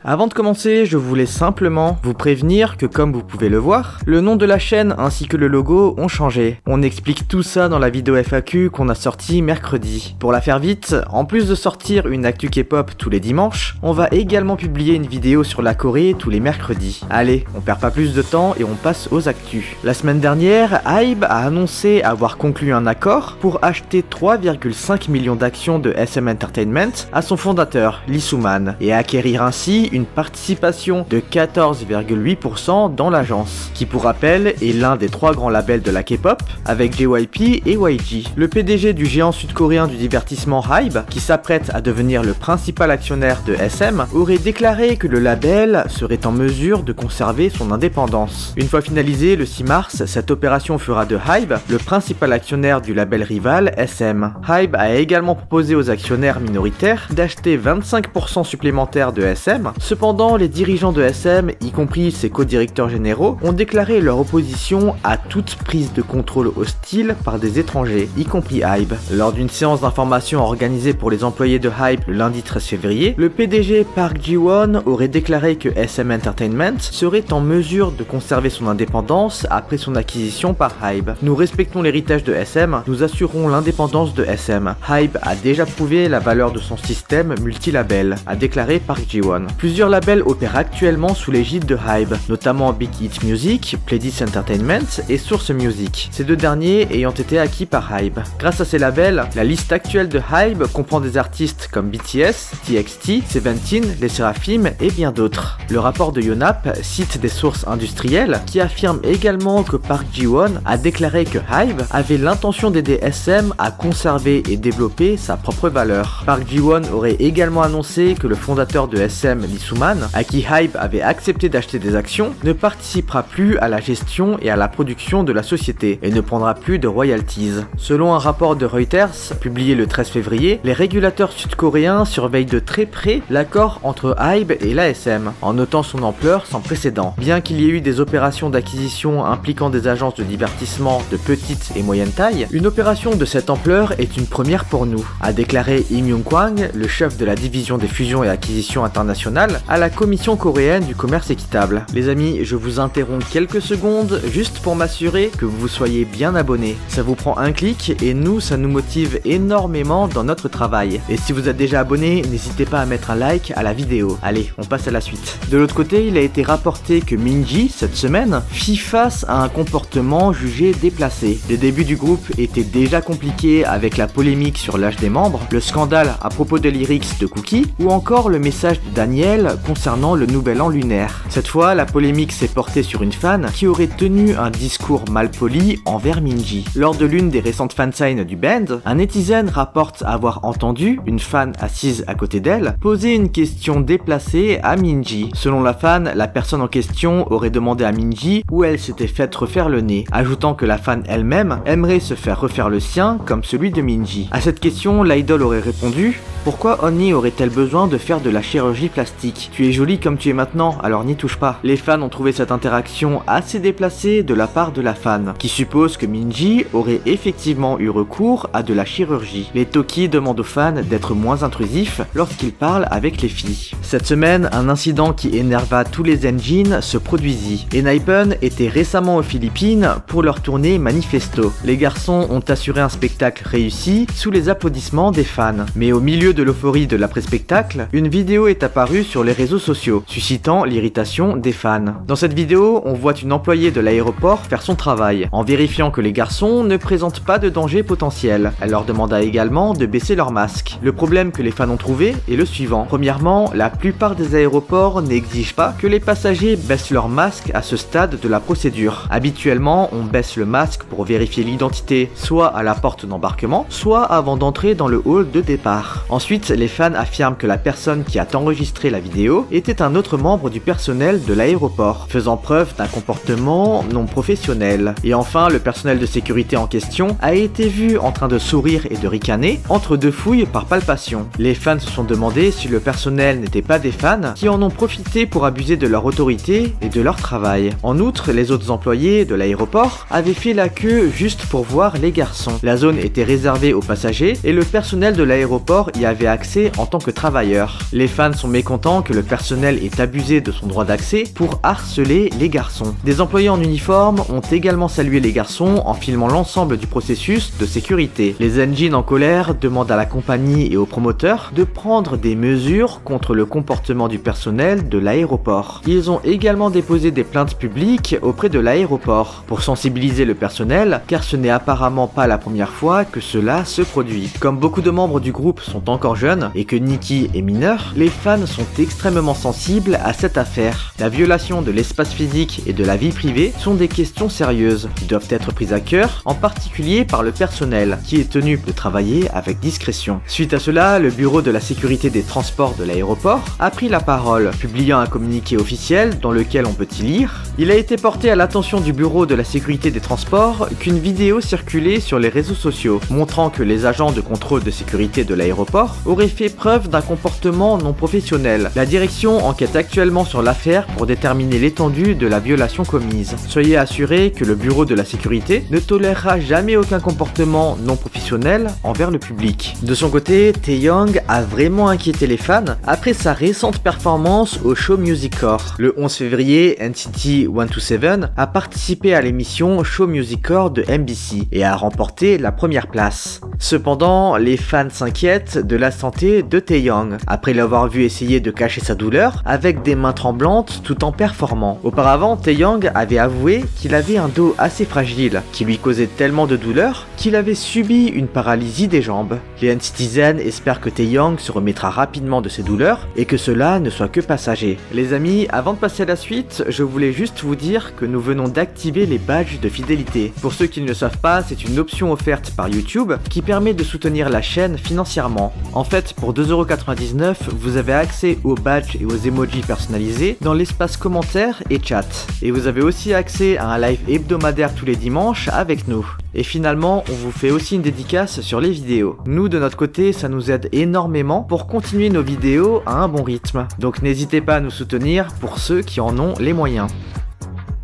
Avant de commencer, je voulais simplement vous prévenir que comme vous pouvez le voir, le nom de la chaîne ainsi que le logo ont changé. On explique tout ça dans la vidéo FAQ qu'on a sortie mercredi. Pour la faire vite, en plus de sortir une actu K-pop tous les dimanches, on va également publier une vidéo sur la Corée tous les mercredis. Allez, on perd pas plus de temps et on passe aux actus. La semaine dernière, HYBE a annoncé avoir conclu un accord pour acheter 3,5 millions d'actions de SM Entertainment à son fondateur, Lee Soo-man, et acquérir ainsi une participation de 14,8% dans l'agence, qui pour rappel est l'un des 3 grands labels de la K-pop, avec JYP et YG. Le PDG du géant sud-coréen du divertissement HYBE, qui s'apprête à devenir le principal actionnaire de SM, aurait déclaré que le label serait en mesure de conserver son indépendance. Une fois finalisée le 6 mars, cette opération fera de HYBE le principal actionnaire du label rival SM. HYBE a également proposé aux actionnaires minoritaires d'acheter 25% supplémentaires de SM. Cependant, les dirigeants de SM, y compris ses co-directeurs généraux, ont déclaré leur opposition à toute prise de contrôle hostile par des étrangers, y compris HYBE. Lors d'une séance d'information organisée pour les employés de HYBE le lundi 13 février, le PDG Park Ji-won aurait déclaré que SM Entertainment serait en mesure de conserver son indépendance après son acquisition par HYBE. Nous respectons l'héritage de SM, nous assurons l'indépendance de SM. HYBE a déjà prouvé la valeur de son système multilabel, a déclaré Park Ji-won. Plusieurs labels opèrent actuellement sous l'égide de HYBE, notamment Big Hit Music, Pledis Entertainment et Source Music, ces deux derniers ayant été acquis par HYBE. Grâce à ces labels, la liste actuelle de HYBE comprend des artistes comme BTS, TXT, Seventeen, Les Seraphim et bien d'autres. Le rapport de Yonhap cite des sources industrielles qui affirment également que Park Ji-won a déclaré que HYBE avait l'intention d'aider SM à conserver et développer sa propre valeur. Park Ji-won aurait également annoncé que le fondateur de SM, Lee Soo-man, à qui HYBE avait accepté d'acheter des actions, ne participera plus à la gestion et à la production de la société et ne prendra plus de royalties. Selon un rapport de Reuters, publié le 13 février, les régulateurs sud-coréens surveillent de très près l'accord entre HYBE et l'ASM, en notant son ampleur sans précédent. Bien qu'il y ait eu des opérations d'acquisition impliquant des agences de divertissement de petite et moyenne taille, une opération de cette ampleur est une première pour nous, a déclaré Im Young-kwang, le chef de la division des fusions et acquisitions internationales, à la Commission coréenne du commerce équitable. Les amis, je vous interromps quelques secondes juste pour m'assurer que vous soyez bien abonnés. Ça vous prend un clic et nous, ça nous motive énormément dans notre travail. Et si vous êtes déjà abonné, n'hésitez pas à mettre un like à la vidéo. Allez, on passe à la suite. De l'autre côté, il a été rapporté que Minji, cette semaine, fit face à un comportement jugé déplacé. Les débuts du groupe étaient déjà compliqués avec la polémique sur l'âge des membres, le scandale à propos des lyrics de Cookie, ou encore le message de Daniel concernant le nouvel an lunaire. Cette fois, la polémique s'est portée sur une fan qui aurait tenu un discours malpoli envers Minji. Lors de l'une des récentes fansigns du band, un netizen rapporte avoir entendu une fan assise à côté d'elle poser une question déplacée à Minji. Selon la fan, la personne en question aurait demandé à Minji où elle s'était faite refaire le nez, ajoutant que la fan elle-même aimerait se faire refaire le sien comme celui de Minji. À cette question, l'idole aurait répondu: pourquoi Onni aurait-elle besoin de faire de la chirurgie plastique? Tu es jolie comme tu es maintenant, alors n'y touche pas. Les fans ont trouvé cette interaction assez déplacée de la part de la fan, qui suppose que Minji aurait effectivement eu recours à de la chirurgie. Les Toki demandent aux fans d'être moins intrusifs lorsqu'ils parlent avec les filles. Cette semaine, un incident qui énerva tous les engines se produisit. ENHYPEN était récemment aux Philippines pour leur tournée Manifesto. Les garçons ont assuré un spectacle réussi sous les applaudissements des fans. Mais au milieu de l'euphorie de l'après-spectacle, une vidéo est apparue sur les réseaux sociaux, suscitant l'irritation des fans. Dans cette vidéo, on voit une employée de l'aéroport faire son travail, en vérifiant que les garçons ne présentent pas de danger potentiel. Elle leur demanda également de baisser leur masque. Le problème que les fans ont trouvé est le suivant. Premièrement, la plupart des aéroports n'exigent pas que les passagers baissent leur masque à ce stade de la procédure. Habituellement, on baisse le masque pour vérifier l'identité, soit à la porte d'embarquement, soit avant d'entrer dans le hall de départ. Ensuite, les fans affirment que la personne qui a enregistré la vidéo était un autre membre du personnel de l'aéroport, faisant preuve d'un comportement non professionnel. Et enfin, le personnel de sécurité en question a été vu en train de sourire et de ricaner entre deux fouilles par palpation. Les fans se sont demandé si le personnel n'était pas des fans qui en ont profité pour abuser de leur autorité et de leur travail. En outre, les autres employés de l'aéroport avaient fait la queue juste pour voir les garçons. La zone était réservée aux passagers et le personnel de l'aéroport y avait accès en tant que travailleurs. Les fans sont mécontents affirmant que le personnel est abusé de son droit d'accès pour harceler les garçons. Des employés en uniforme ont également salué les garçons en filmant l'ensemble du processus de sécurité. Les engines en colère demandent à la compagnie et aux promoteurs de prendre des mesures contre le comportement du personnel de l'aéroport. Ils ont également déposé des plaintes publiques auprès de l'aéroport pour sensibiliser le personnel, car ce n'est apparemment pas la première fois que cela se produit. Comme beaucoup de membres du groupe sont encore jeunes et que Nikki est mineur, les fans sont extrêmement sensibles à cette affaire. La violation de l'espace physique et de la vie privée sont des questions sérieuses qui doivent être prises à cœur, en particulier par le personnel, qui est tenu de travailler avec discrétion. Suite à cela, le bureau de la sécurité des transports de l'aéroport a pris la parole, publiant un communiqué officiel dans lequel on peut y lire: il a été porté à l'attention du bureau de la sécurité des transports qu'une vidéo circulait sur les réseaux sociaux, montrant que les agents de contrôle de sécurité de l'aéroport auraient fait preuve d'un comportement non professionnel. La direction enquête actuellement sur l'affaire pour déterminer l'étendue de la violation commise. Soyez assurés que le bureau de la sécurité ne tolérera jamais aucun comportement non professionnel envers le public. De son côté, Taeyong a vraiment inquiété les fans après sa récente performance au Show Music Core. Le 11 février, NCT 127 a participé à l'émission Show Music Core de MBC et a remporté la première place. Cependant, les fans s'inquiètent de la santé de Taeyong après l'avoir vu essayer de cacher sa douleur avec des mains tremblantes tout en performant. Auparavant, Taeyong avait avoué qu'il avait un dos assez fragile qui lui causait tellement de douleur qu'il avait subi une paralysie des jambes. Les NCTzen espèrent que Taeyong se remettra rapidement de ses douleurs et que cela ne soit que passager. Les amis, avant de passer à la suite, je voulais juste vous dire que nous venons d'activer les badges de fidélité. Pour ceux qui ne le savent pas, c'est une option offerte par YouTube qui permet de soutenir la chaîne financièrement. En fait, pour 2,99 €, vous avez accès aux badges et aux emojis personnalisés dans l'espace commentaires et chat. Et vous avez aussi accès à un live hebdomadaire tous les dimanches avec nous. Et finalement, on vous fait aussi une dédicace sur les vidéos. Nous, de notre côté, ça nous aide énormément pour continuer nos vidéos à un bon rythme. Donc n'hésitez pas à nous soutenir pour ceux qui en ont les moyens.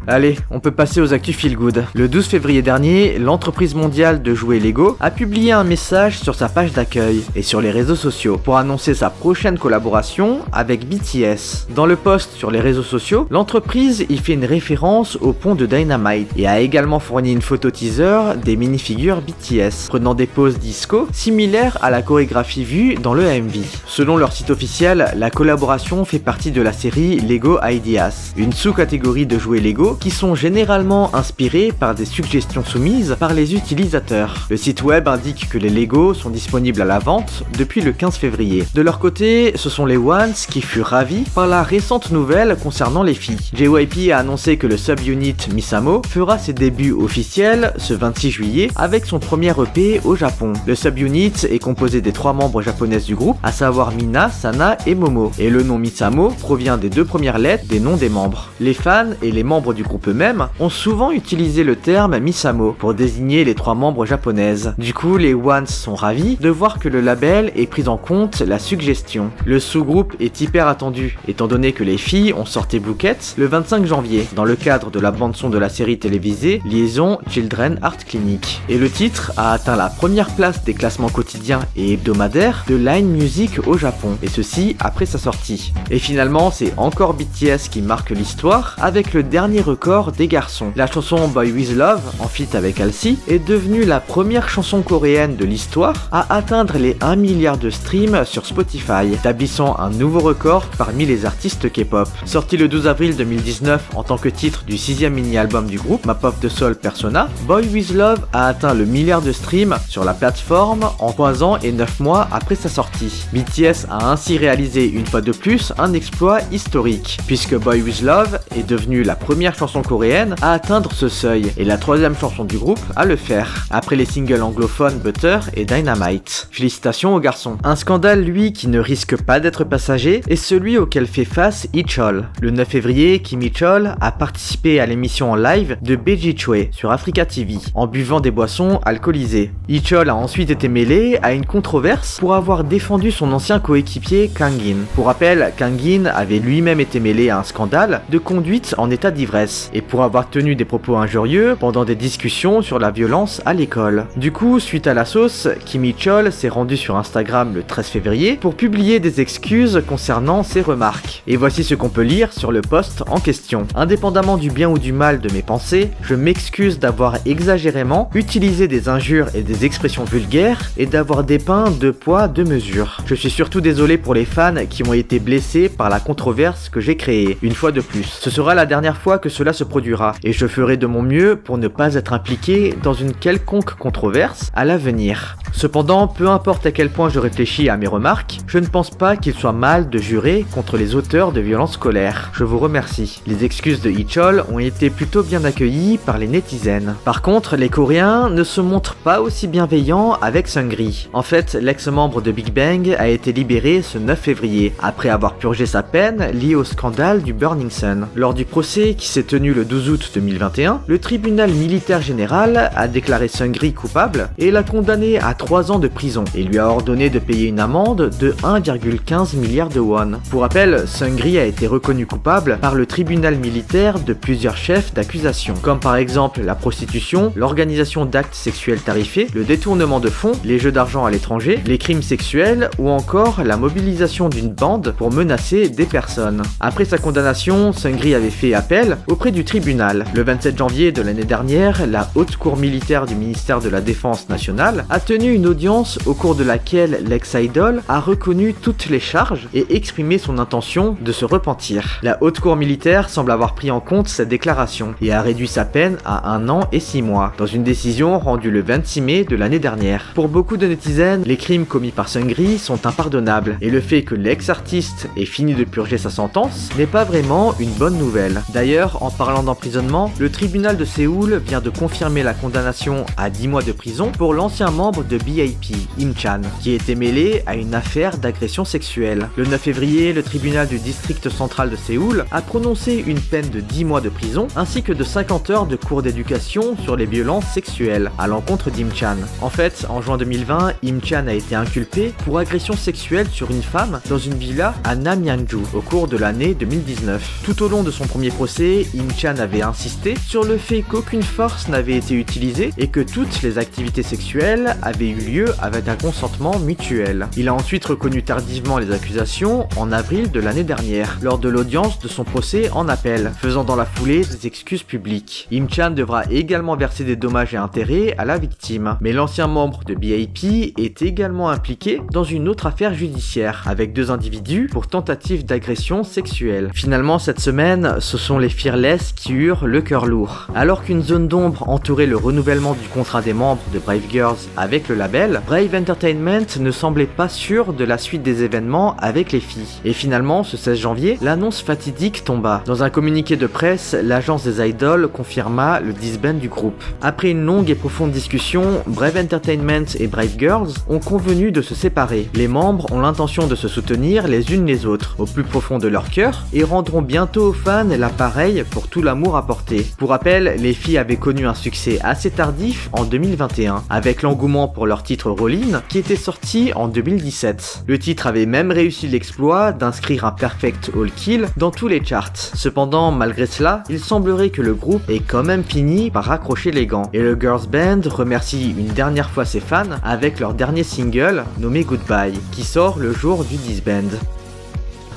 Allez, on peut passer aux actus feel good. Le 12 février dernier, l'entreprise mondiale de jouets Lego a publié un message sur sa page d'accueil et sur les réseaux sociaux pour annoncer sa prochaine collaboration avec BTS. Dans le post sur les réseaux sociaux, l'entreprise y fait une référence au pont de Dynamite et a également fourni une photo teaser des minifigures BTS, prenant des poses disco similaires à la chorégraphie vue dans le MV. Selon leur site officiel, la collaboration fait partie de la série Lego Ideas, une sous-catégorie de jouets Lego qui sont généralement inspirés par des suggestions soumises par les utilisateurs. Le site web indique que les Lego sont disponibles à la vente depuis le 15 février. De leur côté, ce sont les Ones qui furent ravis par la récente nouvelle concernant les filles. JYP a annoncé que le subunit Misamo fera ses débuts officiels ce 26 juillet avec son premier EP au Japon. Le subunit est composé des 3 membres japonaises du groupe, à savoir Mina, Sana et Momo, et le nom Misamo provient des 2 premières lettres des noms des membres. Les fans et les membres du groupe eux-mêmes ont souvent utilisé le terme Misamo pour désigner les 3 membres japonaises. Du coup, les Ones sont ravis de voir que le label ait pris en compte la suggestion. Le sous-groupe est hyper attendu, étant donné que les filles ont sorti Bouquet le 25 janvier, dans le cadre de la bande-son de la série télévisée Liaison Children Art Clinic. Et le titre a atteint la première place des classements quotidiens et hebdomadaires de Line Music au Japon, et ceci après sa sortie. Et finalement, c'est encore BTS qui marque l'histoire avec le dernier record des garçons. La chanson Boy With Love, en feat avec Halsey, est devenue la première chanson coréenne de l'histoire à atteindre les 1 milliard de streams sur Spotify, établissant un nouveau record parmi les artistes K-pop. Sorti le 12 avril 2019 en tant que titre du 6e mini-album du groupe, Map of the Soul Persona, Boy With Love a atteint le milliard de streams sur la plateforme en 3 ans et 9 mois après sa sortie. BTS a ainsi réalisé une fois de plus un exploit historique, puisque Boy With Love est devenue la première chanson coréenne à atteindre ce seuil et la 3e chanson du groupe à le faire, après les singles anglophones Butter et Dynamite. Félicitations aux garçons. Un scandale, lui, qui ne risque pas d'être passager, est celui auquel fait face Ichol. Le 9 février, Kim Ichol a participé à l'émission en live de Beji Choi sur Africa TV, en buvant des boissons alcoolisées. Ichol a ensuite été mêlé à une controverse pour avoir défendu son ancien coéquipier Kangin. Pour rappel, Kangin avait lui-même été mêlé à un scandale de conduite en état d'ivresse. presse, et pour avoir tenu des propos injurieux pendant des discussions sur la violence à l'école. Du coup, suite à la sauce, Kim Hee-chol s'est rendu sur Instagram le 13 février pour publier des excuses concernant ses remarques. Et voici ce qu'on peut lire sur le post en question. Indépendamment du bien ou du mal de mes pensées, je m'excuse d'avoir exagérément utilisé des injures et des expressions vulgaires et d'avoir dépeint deux poids, deux mesures. Je suis surtout désolé pour les fans qui ont été blessés par la controverse que j'ai créée, une fois de plus. Ce sera la dernière fois que cela se produira, et je ferai de mon mieux pour ne pas être impliqué dans une quelconque controverse à l'avenir. Cependant, peu importe à quel point je réfléchis à mes remarques, je ne pense pas qu'il soit mal de jurer contre les auteurs de violences scolaires. Je vous remercie. Les excuses de Hee-chol ont été plutôt bien accueillies par les netizens. Par contre, les Coréens ne se montrent pas aussi bienveillants avec Seungri. En fait, l'ex-membre de Big Bang a été libéré ce 9 février, après avoir purgé sa peine liée au scandale du Burning Sun. Lors du procès qui s'est tenu le 12 août 2021, le tribunal militaire général a déclaré Seungri coupable et l'a condamné à 3 ans de prison et lui a ordonné de payer une amende de 1,15 milliard de won. Pour rappel, Seungri a été reconnu coupable par le tribunal militaire de plusieurs chefs d'accusation, comme par exemple la prostitution, l'organisation d'actes sexuels tarifés, le détournement de fonds, les jeux d'argent à l'étranger, les crimes sexuels ou encore la mobilisation d'une bande pour menacer des personnes. Après sa condamnation, Seungri avait fait appel auprès du tribunal. Le 27 janvier de l'année dernière, la haute cour militaire du ministère de la Défense nationale a tenu une audience au cours de laquelle l'ex-idol a reconnu toutes les charges et exprimé son intention de se repentir. La haute cour militaire semble avoir pris en compte cette déclaration et a réduit sa peine à 1 an et 6 mois, dans une décision rendue le 26 mai de l'année dernière. Pour beaucoup de netizens, les crimes commis par Seungri sont impardonnables et le fait que l'ex-artiste ait fini de purger sa sentence n'est pas vraiment une bonne nouvelle. D'ailleurs, en parlant d'emprisonnement, le tribunal de Séoul vient de confirmer la condamnation à 10 mois de prison pour l'ancien membre de BIP, Im Chan, qui était mêlé à une affaire d'agression sexuelle. Le 9 février, le tribunal du district central de Séoul a prononcé une peine de 10 mois de prison ainsi que de 50 heures de cours d'éducation sur les violences sexuelles à l'encontre d'Im Chan. En fait, en juin 2020, Im Chan a été inculpé pour agression sexuelle sur une femme dans une villa à Namyangju au cours de l'année 2019. Tout au long de son premier procès, Im Chan avait insisté sur le fait qu'aucune force n'avait été utilisée et que toutes les activités sexuelles avaient eu lieu avec un consentement mutuel. Il a ensuite reconnu tardivement les accusations en avril de l'année dernière, lors de l'audience de son procès en appel, faisant dans la foulée des excuses publiques. Im Chan devra également verser des dommages et intérêts à la victime, mais l'ancien membre de BIP est également impliqué dans une autre affaire judiciaire, avec 2 individus pour tentative d'agression sexuelle. Finalement, cette semaine, ce sont les Fearless qui eurent le cœur lourd. Alors qu'une zone d'ombre entourait le renouvellement du contrat des membres de Brave Girls avec le label, Brave Entertainment ne semblait pas sûr de la suite des événements avec les filles. Et finalement, ce 16 janvier, l'annonce fatidique tomba. Dans un communiqué de presse, l'agence des idols confirma le disband du groupe. Après une longue et profonde discussion, Brave Entertainment et Brave Girls ont convenu de se séparer. Les membres ont l'intention de se soutenir les unes les autres, au plus profond de leur cœur, et rendront bientôt aux fans l'appareil pour tout l'amour apporté. Pour rappel, les filles avaient connu un succès assez tardif en 2021, avec l'engouement pour leur titre Rollin, qui était sorti en 2017. Le titre avait même réussi l'exploit d'inscrire un perfect all kill dans tous les charts. Cependant, malgré cela, il semblerait que le groupe ait quand même fini par raccrocher les gants, et le girls band remercie une dernière fois ses fans avec leur dernier single nommé Goodbye, qui sort le jour du disband.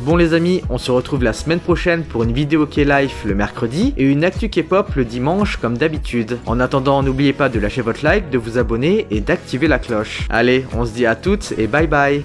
Bon les amis, on se retrouve la semaine prochaine pour une vidéo K-Life le mercredi et une actu K-pop le dimanche comme d'habitude. En attendant, n'oubliez pas de lâcher votre like, de vous abonner et d'activer la cloche. Allez, on se dit à toutes et bye bye.